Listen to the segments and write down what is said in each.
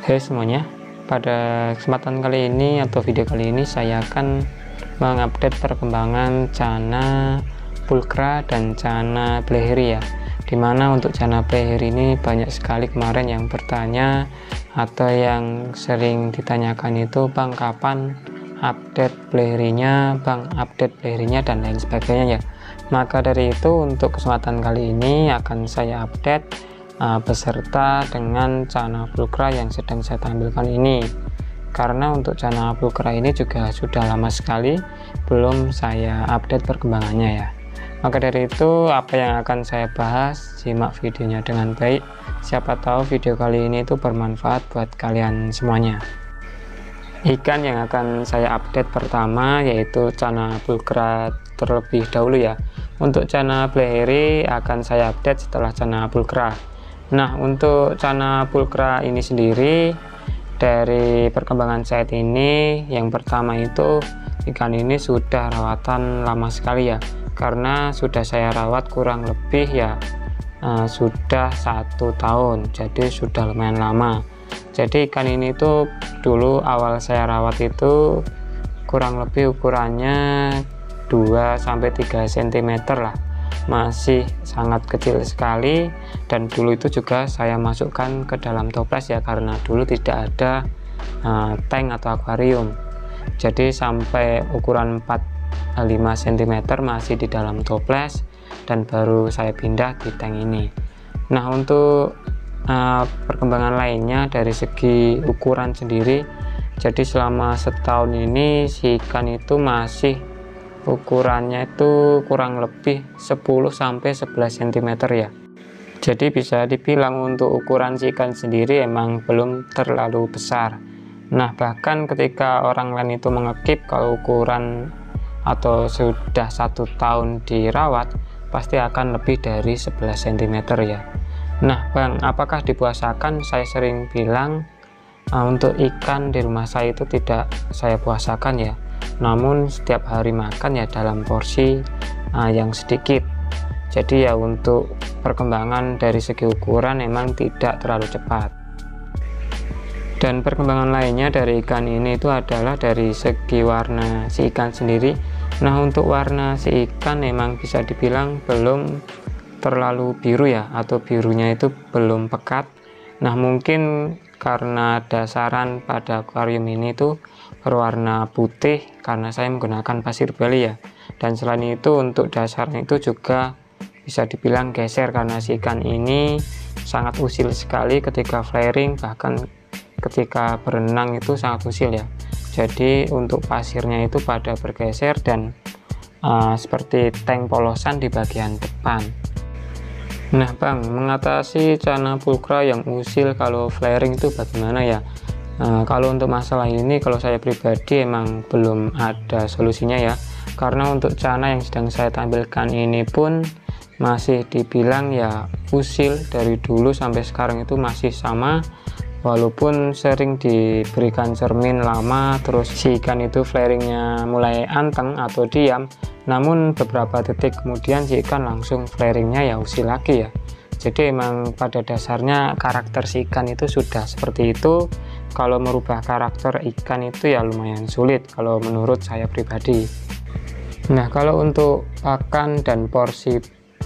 Hai semuanya, pada kesempatan kali ini atau video kali ini saya akan mengupdate perkembangan Channa pulchra dan Channa pleheri ya. Dimana untuk Channa pleheri ini banyak sekali kemarin yang bertanya atau yang sering ditanyakan itu, Bang kapan update pleherinya, Bang update pleherinya dan lain sebagainya ya. Maka dari itu untuk kesempatan kali ini akan saya update beserta dengan Channa pulchra yang sedang saya tampilkan ini, karena untuk Channa pulchra ini juga sudah lama sekali belum saya update perkembangannya ya. Maka dari itu apa yang akan saya bahas, simak videonya dengan baik, siapa tahu video kali ini itu bermanfaat buat kalian semuanya. Ikan yang akan saya update pertama yaitu Channa pulchra terlebih dahulu ya. Untuk Channa pleheri akan saya update setelah Channa pulchra. Nah, untuk Channa pulchra ini sendiri, dari perkembangan saat ini, yang pertama itu ikan ini sudah rawatan lama sekali ya, karena sudah saya rawat kurang lebih ya sudah 1 tahun, jadi sudah lumayan lama. Jadi ikan ini tuh dulu awal saya rawat itu kurang lebih ukurannya 2-3 cm lah, masih sangat kecil sekali. Dan dulu itu juga saya masukkan ke dalam toples ya, karena dulu tidak ada tank atau akuarium, jadi sampai ukuran 4-5 cm masih di dalam toples dan baru saya pindah di tank ini. Nah, untuk perkembangan lainnya dari segi ukuran sendiri, jadi selama setahun ini si ikan itu masih ukurannya itu kurang lebih 10-11 cm ya. Jadi bisa dibilang untuk ukuran si ikan sendiri emang belum terlalu besar. Nah, bahkan ketika orang lain itu mengekip kalau ukuran atau sudah 1 tahun dirawat pasti akan lebih dari 11 cm ya. Nah, Bang, apakah dipuasakan? Saya sering bilang untuk ikan di rumah saya itu tidak saya puasakan ya, namun setiap hari makan ya dalam porsi yang sedikit. Jadi ya untuk perkembangan dari segi ukuran memang tidak terlalu cepat. Dan perkembangan lainnya dari ikan ini itu adalah dari segi warna si ikan sendiri. Nah, untuk warna si ikan memang bisa dibilang belum terlalu biru ya, atau birunya itu belum pekat. Nah, mungkin karena dasaran pada akuarium ini tuh berwarna putih karena saya menggunakan pasir Bali ya. Dan selain itu untuk dasarnya itu juga bisa dibilang geser karena si ikan ini sangat usil sekali ketika flaring, bahkan ketika berenang itu sangat usil ya. Jadi untuk pasirnya itu pada bergeser dan seperti tank polosan di bagian depan. Nah, Bang, mengatasi Channa pulchra yang usil kalau flaring itu bagaimana ya? Kalau untuk masalah ini, kalau saya pribadi emang belum ada solusinya ya, karena untuk Channa yang sedang saya tampilkan ini pun masih dibilang ya usil dari dulu sampai sekarang itu masih sama, walaupun sering diberikan cermin lama terus si ikan itu flaringnya mulai anteng atau diam, namun beberapa detik kemudian si ikan langsung flaringnya ya usil lagi ya. Jadi emang pada dasarnya karakter si ikan itu sudah seperti itu. Kalau merubah karakter ikan itu ya lumayan sulit kalau menurut saya pribadi. Nah, kalau untuk pakan dan porsi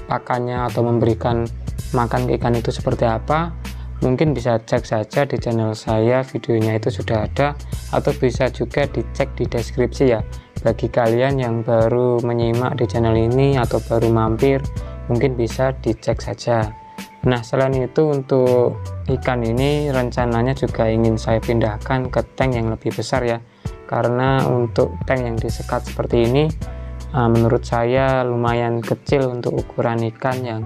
pakannya atau memberikan makan ke ikan itu seperti apa, mungkin bisa cek saja di channel saya, videonya itu sudah ada, atau bisa juga dicek di deskripsi ya. Bagi kalian yang baru menyimak di channel ini atau baru mampir, mungkin bisa dicek saja. Nah, selain itu untuk ikan ini rencananya juga ingin saya pindahkan ke tank yang lebih besar ya, karena untuk tank yang disekat seperti ini menurut saya lumayan kecil untuk ukuran ikan yang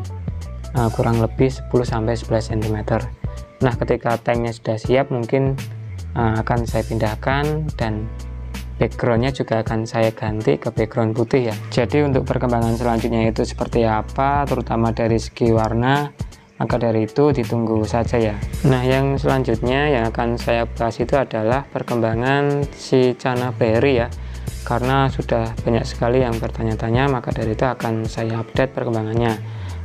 kurang lebih 10-11 cm. Nah, ketika tanknya sudah siap mungkin akan saya pindahkan dan backgroundnya juga akan saya ganti ke background putih ya. Jadi untuk perkembangan selanjutnya itu seperti apa, terutama dari segi warna, maka dari itu ditunggu saja ya. Nah, yang selanjutnya yang akan saya bahas itu adalah perkembangan si Channa pleheri ya, karena sudah banyak sekali yang bertanya-tanya, maka dari itu akan saya update perkembangannya.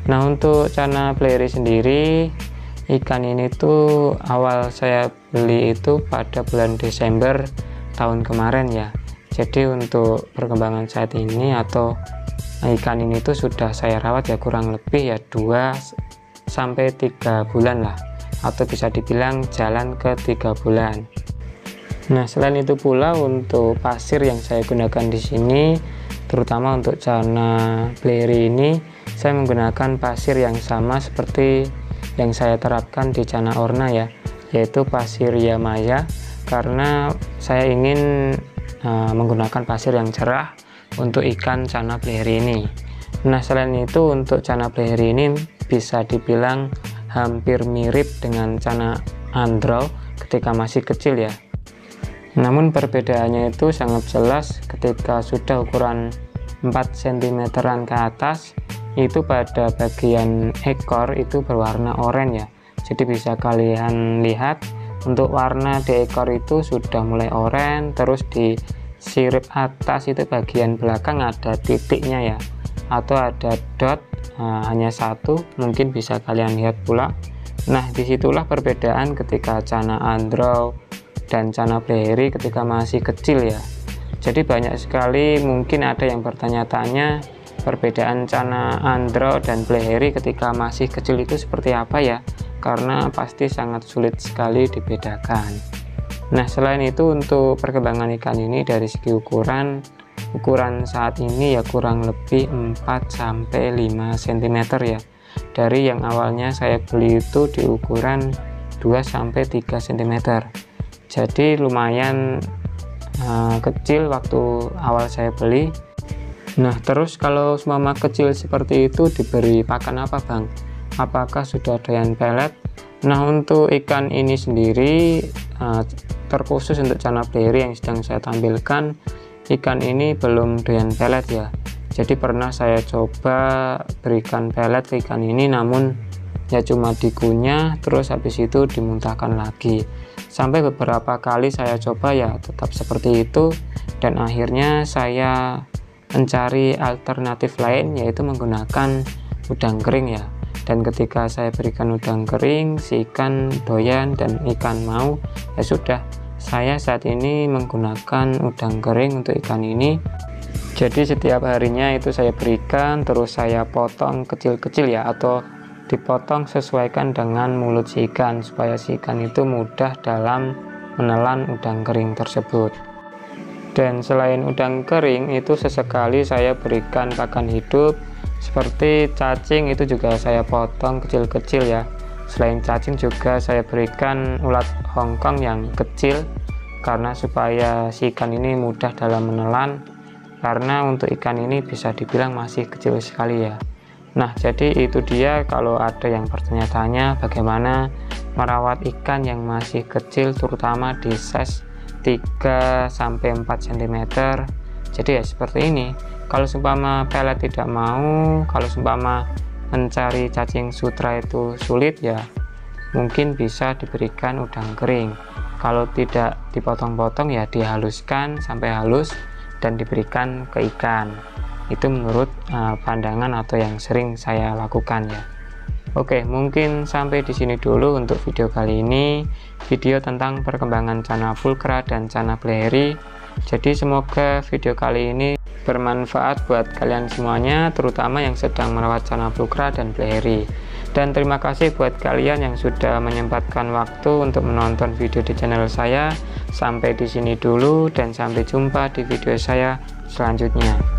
Nah, untuk Channa pleheri sendiri ikan ini tuh awal saya beli itu pada bulan Desember tahun kemarin ya. Jadi untuk perkembangan saat ini atau ikan ini tuh sudah saya rawat ya kurang lebih ya 2 sampai 3 bulan lah, atau bisa dibilang jalan ke 3 bulan. Nah, selain itu pula untuk pasir yang saya gunakan di sini, terutama untuk Channa Blairi ini, saya menggunakan pasir yang sama seperti yang saya terapkan di Channa Orna ya, yaitu pasir Yamaya, karena saya ingin menggunakan pasir yang cerah untuk ikan Channa Blairi ini. Nah, selain itu untuk Channa Blairi ini bisa dibilang hampir mirip dengan Channa Andrau ketika masih kecil ya. Namun perbedaannya itu sangat jelas ketika sudah ukuran 4 cm-an ke atas, itu pada bagian ekor itu berwarna oranye ya. Jadi bisa kalian lihat untuk warna di ekor itu sudah mulai oranye, terus di sirip atas itu bagian belakang ada titiknya ya, atau ada dot, hanya satu, mungkin bisa kalian lihat pula. Nah, disitulah perbedaan ketika Channa Andrau dan Channa Blairi ketika masih kecil ya. Jadi banyak sekali mungkin ada yang bertanya-tanya perbedaan Channa Andrau dan Blairi ketika masih kecil itu seperti apa ya, karena pasti sangat sulit sekali dibedakan. Nah, selain itu untuk perkembangan ikan ini dari segi ukuran saat ini ya kurang lebih 4 sampai 5 cm ya. Dari yang awalnya saya beli itu di ukuran 2 sampai 3 cm. Jadi lumayan kecil waktu awal saya beli. Nah, terus kalau seumpama kecil seperti itu diberi pakan apa Bang? Apakah sudah doyan pelet? Nah, untuk ikan ini sendiri terkhusus untuk Channa Blairi yang sedang saya tampilkan, ikan ini belum doyan pelet ya. Jadi pernah saya coba berikan pelet ke ikan ini, namun ya cuma dikunyah terus habis itu dimuntahkan lagi. Sampai beberapa kali saya coba ya tetap seperti itu, dan akhirnya saya mencari alternatif lain yaitu menggunakan udang kering ya. Dan ketika saya berikan udang kering, si ikan doyan dan ikan mau, ya sudah, saya saat ini menggunakan udang kering untuk ikan ini. Jadi setiap harinya itu saya berikan, terus saya potong kecil-kecil ya, atau dipotong sesuaikan dengan mulut si ikan supaya si ikan itu mudah dalam menelan udang kering tersebut. Dan selain udang kering itu sesekali saya berikan pakan hidup seperti cacing, itu juga saya potong kecil-kecil ya. Selain cacing juga saya berikan ulat Hongkong yang kecil karena supaya si ikan ini mudah dalam menelan, karena untuk ikan ini bisa dibilang masih kecil sekali ya. Nah, jadi itu dia kalau ada yang bertanya-tanya bagaimana merawat ikan yang masih kecil, terutama di size 3 sampai 4 cm. Jadi ya seperti ini. Kalau seumpama pelet tidak mau, kalau seumpama mencari cacing sutra itu sulit ya, mungkin bisa diberikan udang kering. Kalau tidak dipotong-potong ya dihaluskan sampai halus dan diberikan ke ikan. Itu menurut pandangan atau yang sering saya lakukan ya. Oke, mungkin sampai di sini dulu untuk video kali ini, video tentang perkembangan Channa Pulchra dan Channa Blairi. Jadi semoga video kali ini bermanfaat buat kalian semuanya, terutama yang sedang merawat Channa Pulchra dan Blairi. Dan terima kasih buat kalian yang sudah menyempatkan waktu untuk menonton video di channel saya. Sampai di sini dulu dan sampai jumpa di video saya selanjutnya.